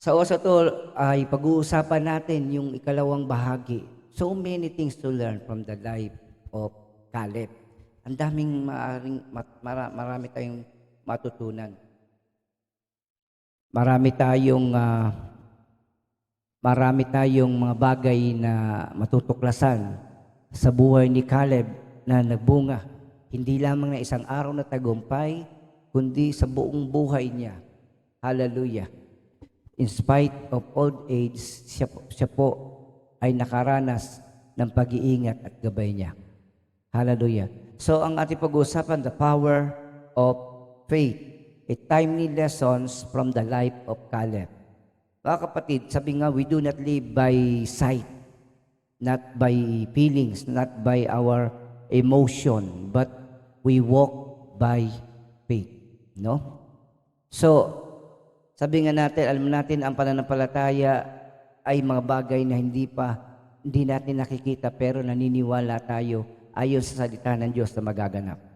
Sa oras na 'to ay pag-uusapan natin yung ikalawang bahagi. So many things to learn from the life of Caleb. Ang daming maaaring marami tayong matutunan. Marami tayong, marami tayong mga bagay na matutuklasan sa buhay ni Caleb na nagbunga. Hindi lamang na isang araw na tagumpay, kundi sa buong buhay niya. Hallelujah. In spite of old age, siya po ay nakaranas ng pag-iingat at gabay niya. Hallelujah. So ang ating pag-uusapan, the power of faith. A timely lessons from the life of Caleb. Mga kapatid, sabi nga, we do not live by sight, not by feelings, not by our emotion, but we walk by faith. No? So, sabi nga natin, alam natin ang pananampalataya ay mga bagay na hindi natin nakikita pero naniniwala tayo ayon sa salita ng Diyos na magaganap.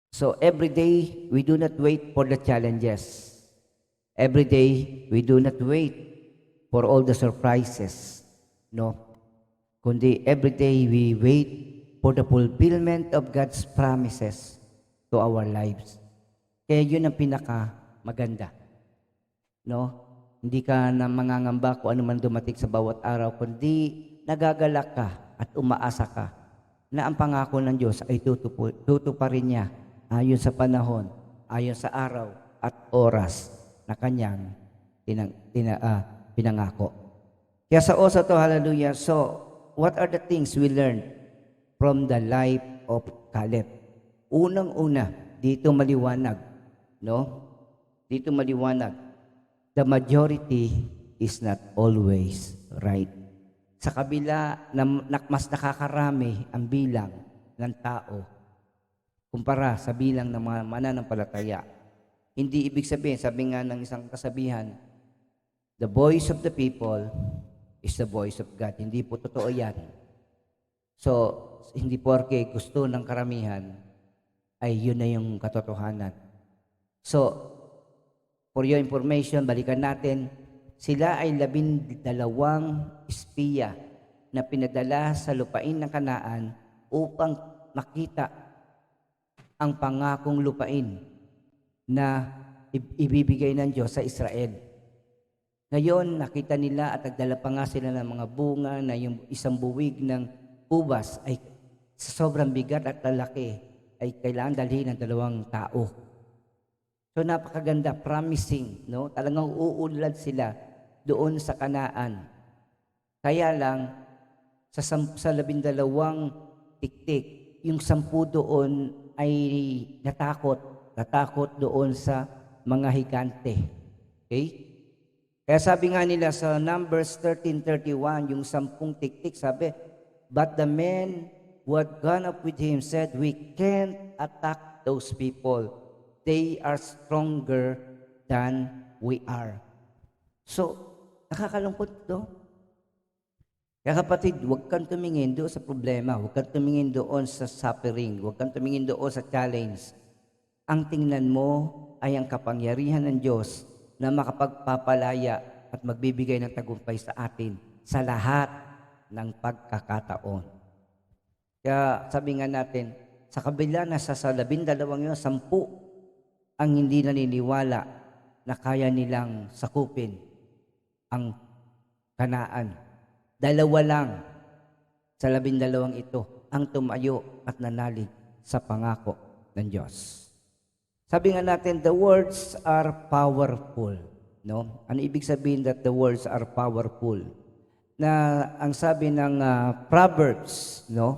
So every day, we do not wait for the challenges. Every day, we do not wait for all the surprises. No? Kundi every day, we wait for the fulfillment of God's promises to our lives. Kaya yun ang maganda. No? Hindi ka na mangangamba kung ano man dumating sa bawat araw, kundi nagagalak ka at umaasa ka na ang pangako ng Diyos ay tutuparin niya ayon sa panahon, ayon sa araw at oras na kanyang pinangako. Kaya sa osa to, hallelujah. So, what are the things we learned from the life of Caleb? Unang-una, dito maliwanag, no? Dito maliwanag, the majority is not always right. Sa kabila na mas nakakarami ang bilang ng tao kumpara sa bilang ng mga mananampalataya. Hindi ibig sabihin, sabi nga ng isang kasabihan, the voice of the people is the voice of God. Hindi po totoo yan. So, hindi porke gusto ng karamihan, ay yun na yung katotohanan. So, for your information, balikan natin, sila ay 12 espiya na pinadala sa lupain ng Kanaan upang makita ang pangakong lupain na ibibigay ng Diyos sa Israel. Ngayon, nakita nila at nagdala pa nga sila ng mga bunga na yung isang buwig ng ubas ay sa sobrang bigat at lalaki ay kailangan dalhin ng 2 tao. So napakaganda, promising, no? Talagang uunlad sila doon sa Kanaan. Kaya lang, sa 12 tiktik, yung 10 doon ay natakot doon sa mga higante. Okay? Kaya sabi nga nila sa Numbers 13:31, yung 10 tiktik, sabi, but the men who had gone up with him said, we can't attack those people. They are stronger than we are. So, nakakalungkot to. Kaya kapatid, huwag kang tumingin doon sa problema, huwag kang tumingin doon sa suffering, huwag kang tumingin doon sa challenge. Ang tingnan mo ay ang kapangyarihan ng Diyos na makapagpapalaya at magbibigay ng tagumpay sa atin sa lahat ng pagkakataon. Kaya sabi nga natin, sa kabila na sa 12 yun, 10 ang hindi naniniwala na kaya nilang sakupin ang Kanaan. 2 lang sa 12 ito ang tumayo at nanalig sa pangako ng Diyos. Sabi nga natin, the words are powerful. No? Ano ibig sabihin that the words are powerful? Na ang sabi ng Proverbs, no?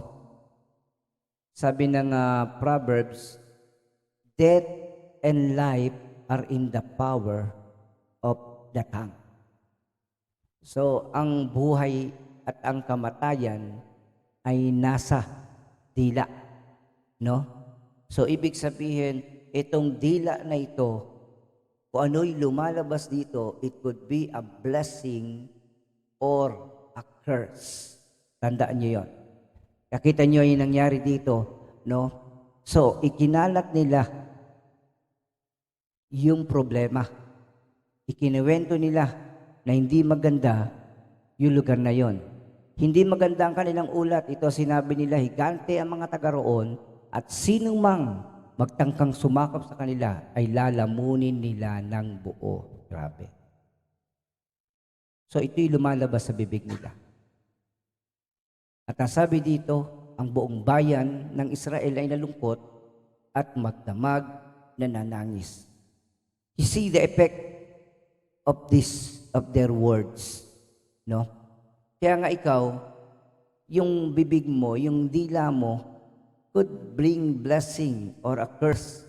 Sabi ng Proverbs, death and life are in the power of the tongue. So, ang buhay at ang kamatayan ay nasa dila, no? So, ibig sabihin, itong dila na ito, kung ano'y lumalabas dito, it could be a blessing or a curse. Tandaan niyo yon. Nakita niyo yung nangyari dito, no? So, ikinalat nila yung problema. Ikinuwento nila na hindi maganda yung lugar na yon. Hindi maganda ang kanilang ulat. Ito sinabi nila, higante ang mga taga roon at sinong mang magtangkang sumakop sa kanila ay lalamunin nila ng buo. Grabe. So ito'y lumalabas sa bibig nila. At ang sabi dito, ang buong bayan ng Israel ay nalungkot at magdamag na nanangis. You see the effect of their words, no? Kaya nga ikaw, yung bibig mo, yung dila mo, could bring blessing or a curse.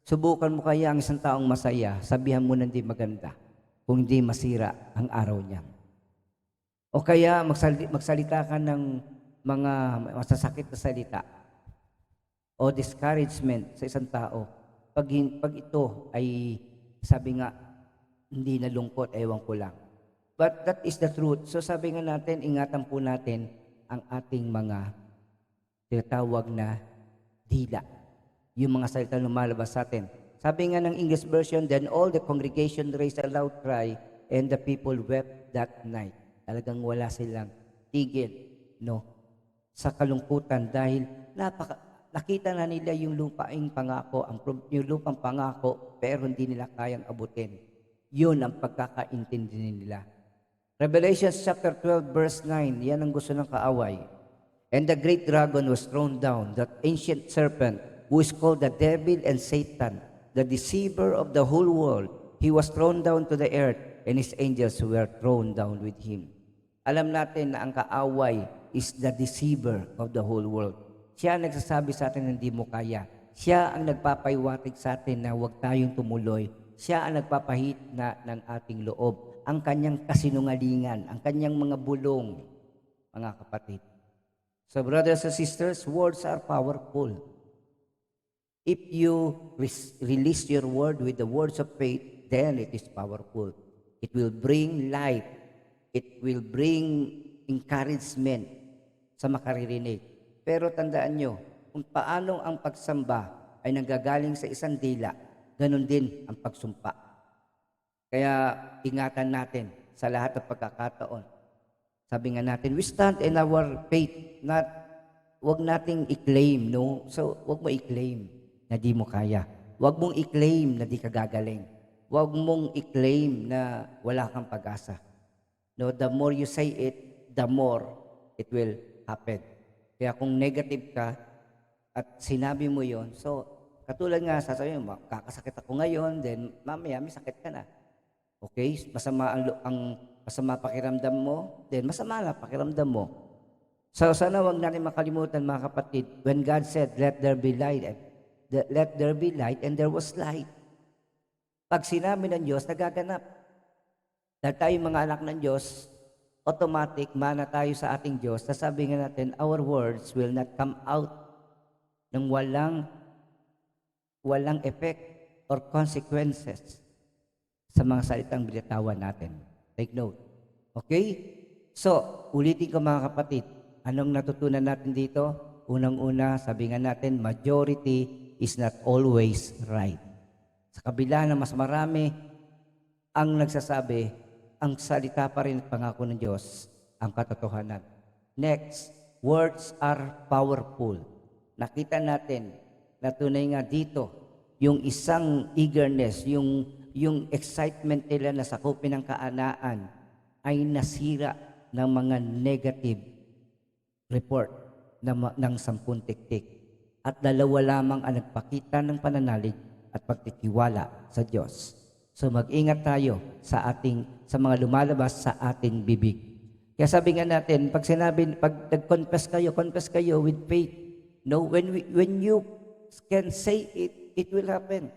Subukan mo kaya ang isang taong masaya, sabihan mo na hindi maganda, kung hindi masira ang araw niya. O kaya magsalita ka ng mga masasakit na salita o discouragement sa isang tao. Pag ito ay, sabi nga, hindi nalungkot, ewan ko lang. But that is the truth. So sabi nga natin, ingatan po natin ang ating mga tinatawag na dila. Yung mga salita lumalabas sa atin. Sabi nga ng English version, then all the congregation raised a loud cry and the people wept that night. Talagang wala silang tigil, no? Sa kalungkutan dahil nakita na nila yung lupaing pangako, yung lupang pangako, pero hindi nila kayang abutin. Yun ang pagkakaintindi nila. Revelation chapter 12 verse 9, yan ang gusto ng kaaway. And the great dragon was thrown down, that ancient serpent, who is called the devil and Satan, the deceiver of the whole world. He was thrown down to the earth, and his angels were thrown down with him. Alam natin na ang kaaway is the deceiver of the whole world. Siya ang nagsasabi sa atin na hindi mo kaya. Siya ang nagpapaiwatig sa atin na huwag tayong tumuloy. Siya ang nagpapahit na ng ating loob. Ang kanyang kasinungalingan, ang kanyang mga bulong, mga kapatid. So brothers and sisters, words are powerful. If you release your word with the words of faith, then it is powerful. It will bring life. It will bring encouragement sa makaririnig. Pero tandaan nyo, kung paano ang pagsamba ay nanggagaling sa isang dila, ganun din ang pagsumpa. Kaya ingatan natin sa lahat ng pagkakataon. Sabi nga natin, we stand in our faith, wag nating i-claim, no? So, wag mo i-claim na di mo kaya. Wag mong i-claim na di ka gagaling. Wag mong i-claim na wala kang pag-asa. No, the more you say it, the more it will happen. Kaya kung negative ka at sinabi mo yon, so katulad nga sasabihin mo, kakasakit ako ngayon, then mamaya may sakit ka na. Okay? Masama masama pakiramdam mo, then masama na pakiramdam mo. So sana wag natin makalimutan mga kapatid, when God said, let there be light, and there was light. Pag sinabi ng Diyos, nagaganap. Dahil tayo mga anak ng Diyos, automatic, mana tayo sa ating Diyos. Sasabi nga natin, our words will not come out ng walang effect or consequences sa mga salitang binitawan natin. Take note. Okay? So, ulitin ko mga kapatid, anong natutunan natin dito? Unang-una, sabi nga natin, majority is not always right. Sa kabila na mas marami ang nagsasabi, ang salita pa rin at pangako ng Diyos, ang katotohanan. Next, words are powerful. Nakita natin na tunay nga dito, yung isang eagerness, yung excitement nila na sakupin ng kaanaan ay nasira ng mga negative report ng 10 tiktik. At 2 lamang ang nagpakita ng pananalig at pagtitiwala sa Diyos. So mag-ingat tayo sa mga lumalabas sa ating bibig. Kaya sabi nga natin, pag nag-confess kayo with faith. No, when you can say it, it will happen.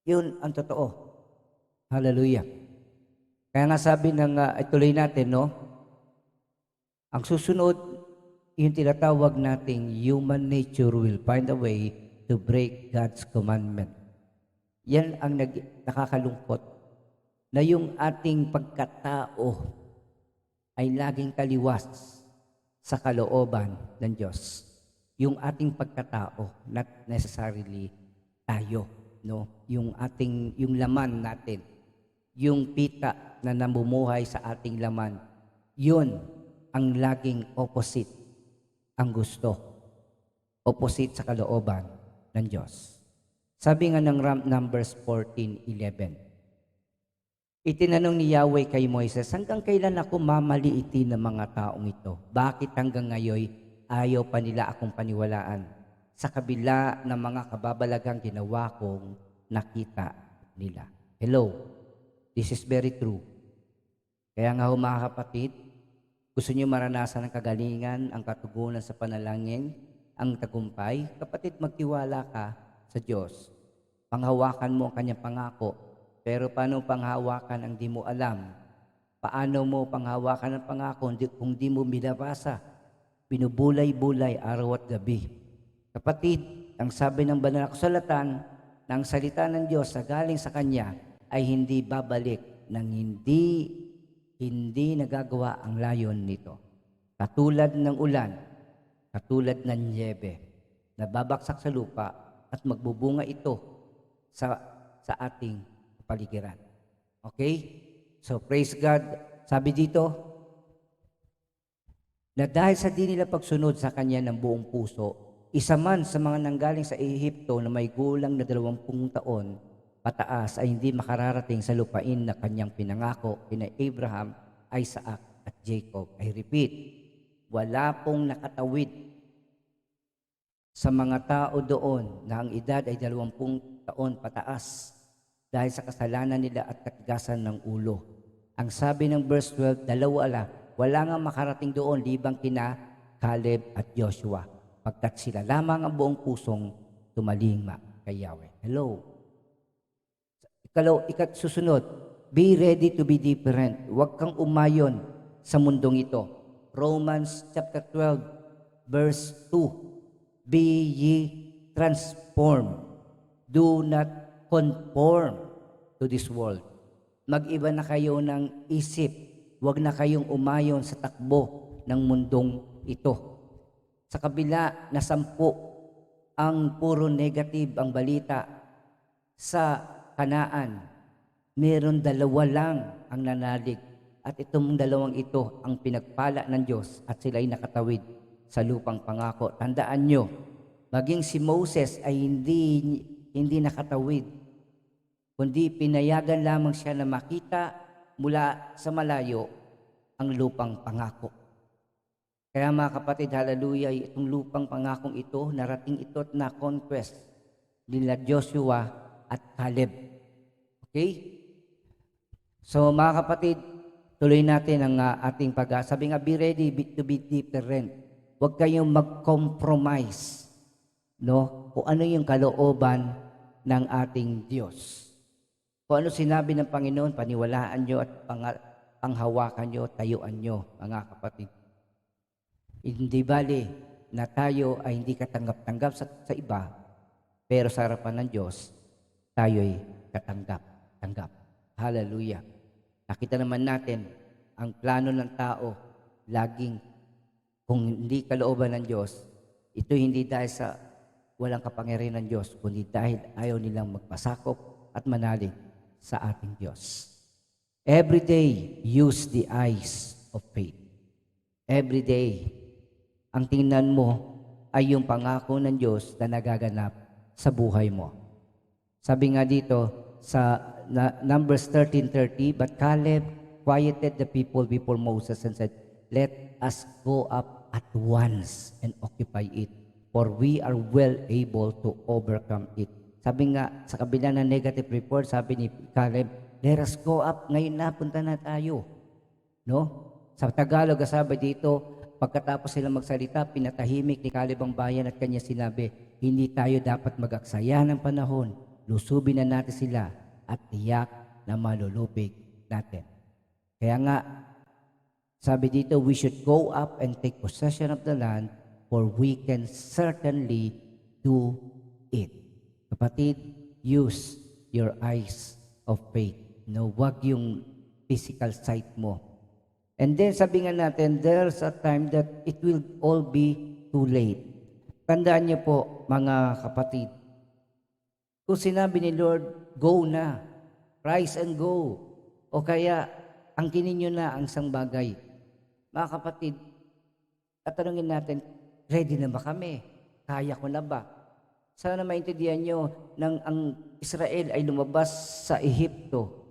Yun ang totoo. Hallelujah. Kaya nga sabi ituloy natin, no? Ang susunod, yung tinatawag nating human nature will find a way to break God's commandment. Yan ang nakakalungkot na yung ating pagkatao ay laging taliwas sa kalooban ng Diyos. Yung ating pagkatao, not necessarily tayo, no? Yung laman natin. yung pita na namumuhay sa ating laman. Yun ang laging opposite ang gusto. Opposite sa kalooban ng Diyos. Sabi nga ng Numbers 14:11, itinanong ni Yahweh kay Moises, hanggang kailan ako mamaliitin ng mga taong ito? Bakit hanggang ngayon ayaw pa nila akong paniwalaan sa kabila ng mga kababalagang ginawa kong nakita nila? Hello, this is very true. Kaya nga mga kapatid, gusto niyo maranasan ang kagalingan, ang katugunan sa panalangin, ang tagumpay? Kapatid, magtiwala ka sa Diyos. Panghawakan mo ang kanyang pangako. Pero paano panghawakan ang di mo alam? Paano mo panghawakan ang pangako kung di mo binabasa? Binubulay-bulay araw at gabi. Kapatid, ang sabi ng banal na kasulatan, na ang salita ng Diyos na galing sa Kanya ay hindi babalik ng hindi nagagawa ang layon nito. Katulad ng ulan, katulad ng niyebe, na babaksak sa lupa at magbubunga ito sa ating paligiran. Okay? So praise God. Sabi dito, na dahil sa di nila pagsunod sa Kanya ng buong puso, isa man sa mga nanggaling sa Ehipto na may gulang na 20 taon pataas ay hindi makararating sa lupain na Kanyang pinangako kina Abraham, Isaac at Jacob. I repeat, wala pong nakatawid sa mga tao doon na ang edad ay 20 taon pataas dahil sa kasalanan nila at katigasan ng ulo. Ang sabi ng verse 12, wala nga makarating doon libang kina Caleb at Joshua, pagkat sila lamang ang buong pusong tumalingma kay Yahweh. Hello. Susunod, be ready to be different. Huwag kang umayon sa mundong ito. Romans chapter 12, verse 2. Be ye transformed. Do not conform to this world. Mag-iba na kayo ng isip. Huwag na kayong umayon sa takbo ng mundong ito. Sa kabila na 10 ang puro negative ang balita, sa Kanaan, meron 2 lang ang nanalig. At itong 2 ito ang pinagpala ng Diyos at sila ay nakatawid sa lupang pangako. Tandaan nyo, maging si Moses ay hindi nakatawid, kundi pinayagan lamang siya na makita mula sa malayo ang lupang pangako. Kaya mga kapatid, hallelujah, itong lupang pangakong ito, narating ito at na-conquest nila Joshua at Caleb. Okay? So mga kapatid, tuloy natin ang ating sabi nga, be ready to be different. Huwag kayong mag-compromise, no? Kung ano yung kalooban ng ating Diyos. Kung ano sinabi ng Panginoon, paniwalaan nyo at panghawakan nyo, tayuan nyo, mga kapatid. Hindi bali na tayo ay hindi katanggap-tanggap sa iba, pero sa harapan ng Diyos, tayo'y katanggap-tanggap. Hallelujah. Nakita naman natin, ang plano ng tao, laging, kung hindi kalooban ng Diyos, ito hindi dahil sa walang kapangyarihan ng Diyos, kundi dahil ayaw nilang magpasakop at manalig sa ating Diyos. Every day, use the eyes of faith. Every day, ang tingnan mo ay yung pangako ng Diyos na nagaganap sa buhay mo. Sabi nga dito sa Numbers 13:30, but Caleb quieted the people before Moses and said, let us go up at once and occupy it, for we are well able to overcome it. Sabi nga, sa kabila ng negative report, sabi ni Caleb, let us go up, ngayon na, punta na tayo. No? Sa Tagalog, sabi dito, pagkatapos sila magsalita, pinatahimik ni Caleb ang bayan at kanya sinabi, hindi tayo dapat mag-aksaya ng panahon. Lusubin na natin sila at tiyak na malulupig natin. Kaya nga, sabi dito, we should go up and take possession of the land, for we can certainly do it. Kapatid, use your eyes of faith. No, wag yung physical sight mo. And then sabi nga natin, there's a time that it will all be too late. Tandaan niyo po, mga kapatid, kung sinabi ni Lord, go na, rise and go, O kaya, angkinin nyo na ang isang bagay. Mga kapatid, tatanungin natin, ready na ba kami? Kaya ko na ba? Sana maintindihan nyo nang ang Israel ay lumabas sa Ehipto.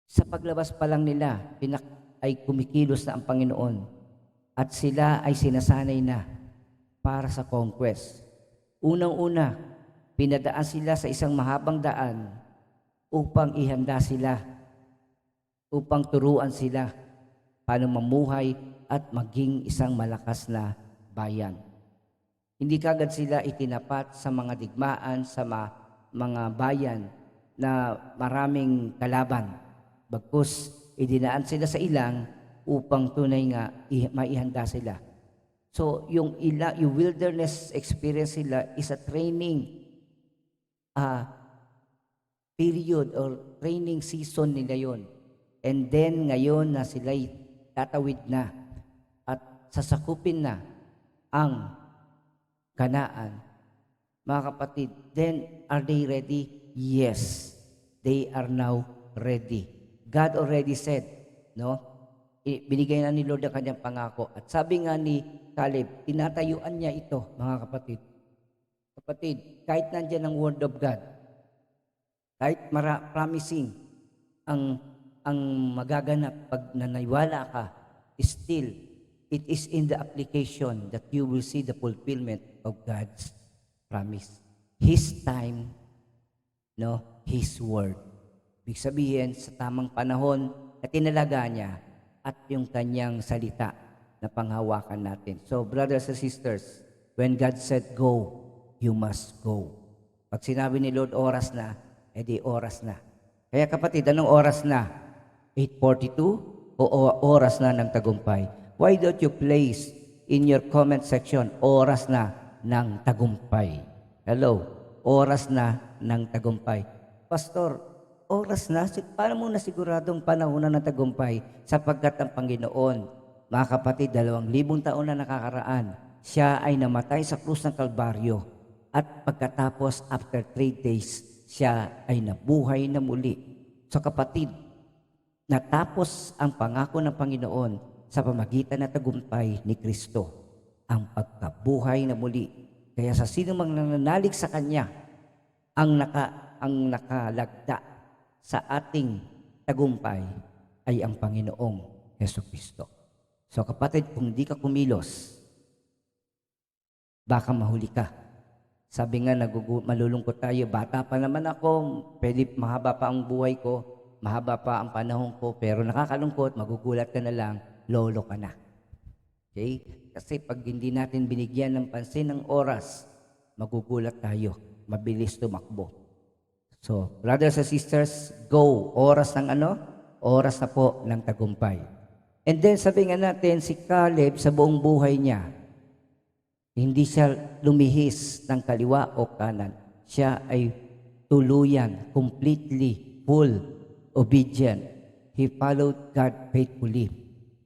Sa paglabas pa lang nila, ay kumikilos na ang Panginoon. At sila ay sinasanay na para sa conquest. Unang-una, pinadaan sila sa isang mahabang daan upang ihanda sila, upang turuan sila paano mamuhay at maging isang malakas na bayan. Hindi kagad sila itinapat sa mga digmaan, sa mga bayan na maraming kalaban. Bagkus, idinaan sila sa ilang upang tunay nga maihanda sila. So, yung wilderness experience sila is a training period or training season nila yon. And then, ngayon na sila'y tatawid na at sasakupin na ang Kanaan. Mga kapatid, then are they ready? Yes, they are now ready. God already said, no? Binigay na ni Lord ang kanyang pangako. At sabi nga ni Caleb, tinatayuan niya ito, mga kapatid. Kapatid, kahit nandyan ang Word of God, kahit promising ang magaganap pag nanaywala ka, still, it is in the application that you will see the fulfillment of God's promise. His time, no? His Word. Ibig sabihin, sa tamang panahon na tinalaga niya at yung kanyang salita na panghawakan natin. So, brothers and sisters, when God said go, you must go. Pag sinabi ni Lord, oras na, edi oras na. Kaya kapatid, anong oras na? 8:42 o oras na ng tagumpay? Why don't you place in your comment section, oras na ng tagumpay? Hello, oras na ng tagumpay. Pastor, oras na? Paano mo na siguradong panahon na ng tagumpay? Sapagkat ang Panginoon, mga kapatid, 2,000 taon na nakakaraan, siya ay namatay sa krus ng Kalbaryo. At pagkatapos, after 3 days, siya ay nabuhay na muli. So kapatid, natapos ang pangako ng Panginoon sa pamagitan ng tagumpay ni Kristo, ang pagkabuhay na muli. Kaya sa sino mang nananalig sa Kanya, ang nakalagda sa ating tagumpay ay ang Panginoong Jesucristo. So kapatid, kung di ka kumilos, baka mahuli ka. Sabi nga, malulungkot tayo, bata pa naman ako, pwede mahaba pa ang buhay ko, mahaba pa ang panahon ko, pero nakakalungkot, magugulat ka na lang, lolo ka na. Okay? Kasi pag hindi natin binigyan ng pansin ng oras, magugulat tayo, mabilis tumakbo. So, brothers and sisters, go. Oras ng ano? Oras na po ng tagumpay. And then sabi nga natin, si Caleb sa buong buhay niya, hindi siya lumihis ng kaliwa o kanan. Siya ay tuluyan, completely, full, obedient. He followed God faithfully.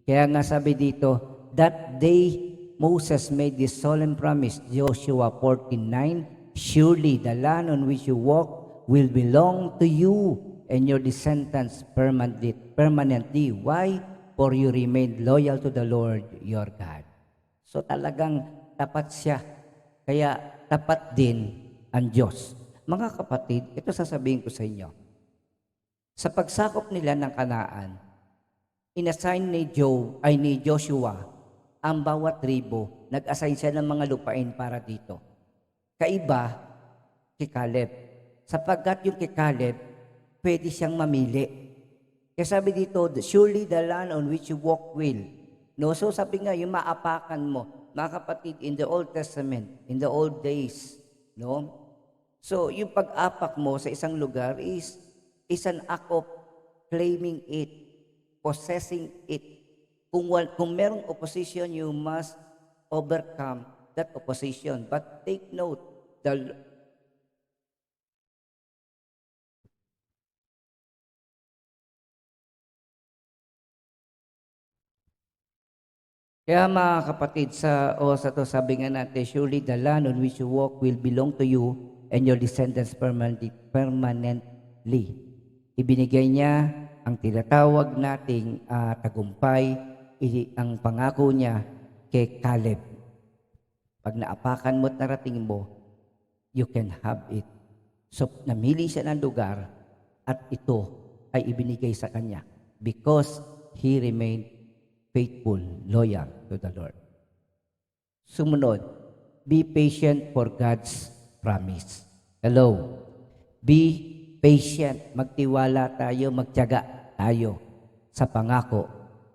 Kaya nga sabi dito, that day Moses made this solemn promise, Joshua 14:9, surely the land on which you walk will belong to you and your descendants permanently. Why? For you remain loyal to the Lord your God. So talagang tapat siya. Kaya tapat din ang Diyos. Mga kapatid, ito sasabihin ko sa inyo. Sa pagsakop nila ng Kanaan, inassign ni Joshua ang bawat tribo, nag-assign siya ng mga lupain para dito. Kaiba kay Caleb. Sapagkat yung kay Caleb, pwede siyang mamili. Kaya sabi dito, surely the land on which you walk will. No? So sabi nga, yung maapakan mo, mga kapatid, in the Old Testament, in the old days, no? So, yung pag-apak mo sa isang lugar is an act of claiming it, possessing it. Kung merong opposition, you must overcome that opposition. But take note, kaya mga kapatid, sa to sabi nga natin, surely the land on which you walk will belong to you and your descendants permanently. Ibinigay niya ang tinatawag nating tagumpay, ang pangako niya kay Caleb. Pag naapakan mo at narating mo, you can have it. So, namili siya ng lugar at ito ay ibinigay sa kanya because he remained faithful, loyal to the Lord. Sumunod, be patient for God's promise. Hello. Be patient. Magtiwala tayo, magtiyaga tayo sa pangako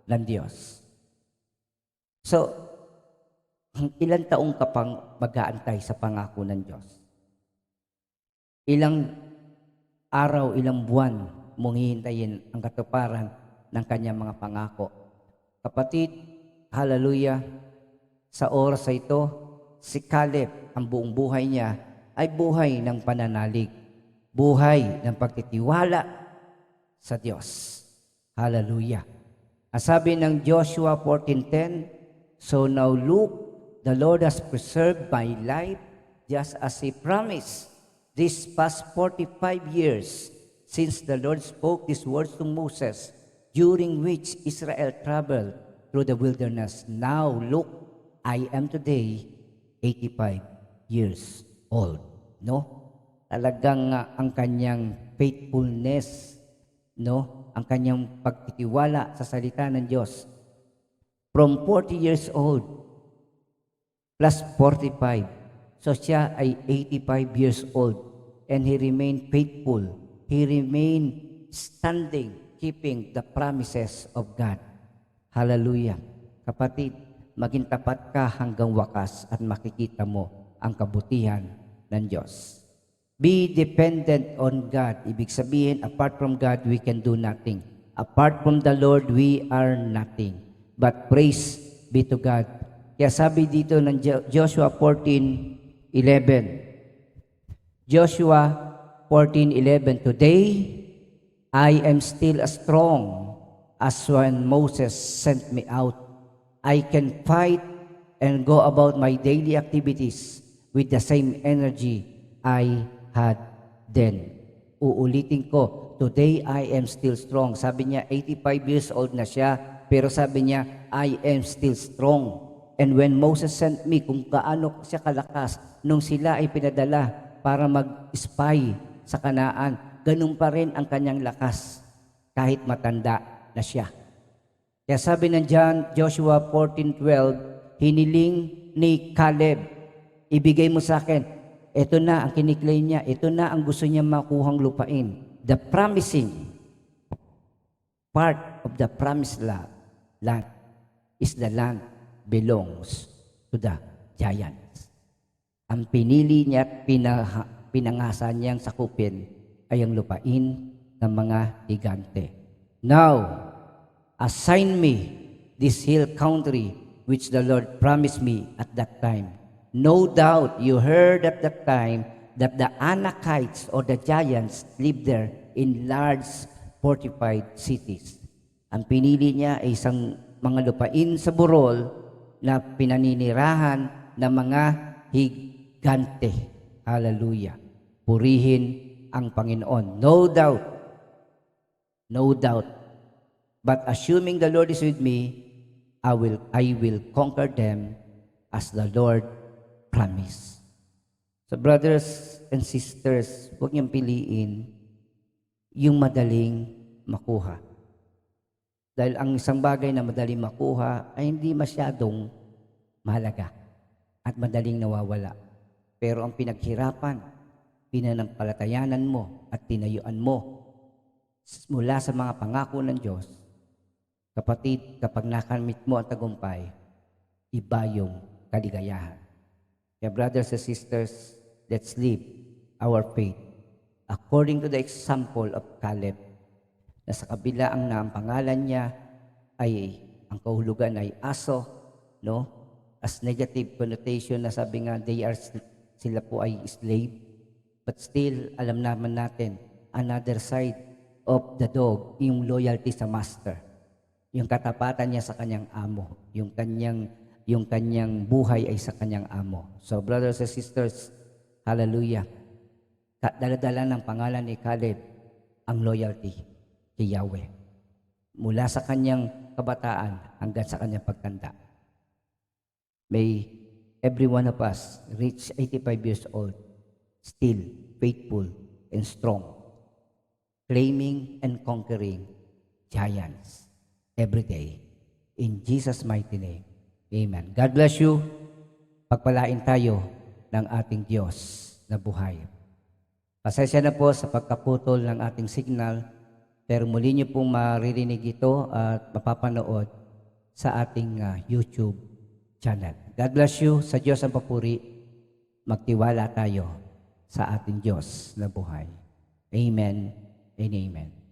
ng Diyos. So, ilang taong ka pang mag-aantay sa pangako ng Diyos? Ilang araw, ilang buwan mong hihintayin ang katuparan ng kanyang mga pangako? Kapatid, hallelujah, sa oras na ito, si Caleb, ang buong buhay niya ay buhay ng pananalig, buhay ng pagtitiwala sa Diyos. Hallelujah. Ang sabi ng Joshua 14:10, so now look, the Lord has preserved my life just as He promised. This past 45 years since the Lord spoke these words to Moses, during which Israel traveled through the wilderness. Now look, I am today 85 years old. No? Talagang ang kanyang faithfulness, no? Ang kanyang pagtitiwala sa salita ng Diyos. From 40 years old plus 45. So siya ay 85 years old and he remained faithful. He remained standing, keeping the promises of God. Hallelujah. Kapatid, maging tapat ka hanggang wakas at makikita mo ang kabutihan ng Diyos. Be dependent on God. Ibig sabihin, apart from God, we can do nothing. Apart from the Lord, we are nothing. But praise be to God. Kaya sabi dito ng Joshua 14:11. Joshua 14:11, today I am still as strong as when Moses sent me out. I can fight and go about my daily activities with the same energy I had then. Uulitin ko, today I am still strong. Sabi niya, 85 years old na siya, pero sabi niya, I am still strong. And when Moses sent me, kung gaano siya kalakas, nung sila ay pinadala para mag-spy sa Kanaan, ganun pa rin ang kanyang lakas, kahit matanda na siya. Kaya sabi ng Joshua 14:12, hiniling ni Caleb, ibigay mo sa akin, ito na ang kiniklaim niya, ito na ang gusto niya makuhang lupain. The promising part of the promised land is the land belongs to the giants. Ang pinili niya at pinangasa niyang sakupin ay ang lupain ng mga higante. Now, assign me this hill country which the Lord promised me at that time. No doubt you heard at that time that the Anakites or the giants lived there in large fortified cities. Ang pinili niya ay isang mga lupain sa burol na pinaninirahan ng mga higante. Hallelujah. Purihin ang Panginoon. No doubt. No doubt. But assuming the Lord is with me, I will conquer them as the Lord promised. So brothers and sisters, huwag niyong piliin yung madaling makuha. Dahil ang isang bagay na madaling makuha ay hindi masyadong mahalaga at madaling nawawala. Pero ang pinaghirapan, pinanampalatayanan mo at tinayuan mo mula sa mga pangako ng Diyos, kapatid, kapag nakamit mo ang tagumpay, iba yung kaligayahan. Kaya brothers and sisters, let's live our faith according to the example of Caleb, na sa kabila ang pangalan niya ay, ang kahulugan ay aso, no? As negative connotation na sabi nga, sila po ay slave. But still, alam naman natin, another side of the dog, yung loyalty sa master. Yung katapatan niya sa kanyang amo. Yung kanyang buhay ay sa kanyang amo. So brothers and sisters, hallelujah. Dala-dala ng pangalan ni Caleb, ang loyalty kay Yahweh. Mula sa kanyang kabataan hanggang sa kanyang pagtanda. May every one of us reach 85 years old, still faithful and strong, claiming and conquering giants every day. In Jesus' mighty name, amen. God bless you. Pagpalain tayo ng ating Diyos na buhay. Pasensya na po sa pagkaputol ng ating signal, pero muli niyo pong maririnig ito at mapapanood sa ating YouTube channel. God bless you. Sa Diyos ang papuri. Magtiwala tayo sa ating Diyos na buhay. Amen and amen.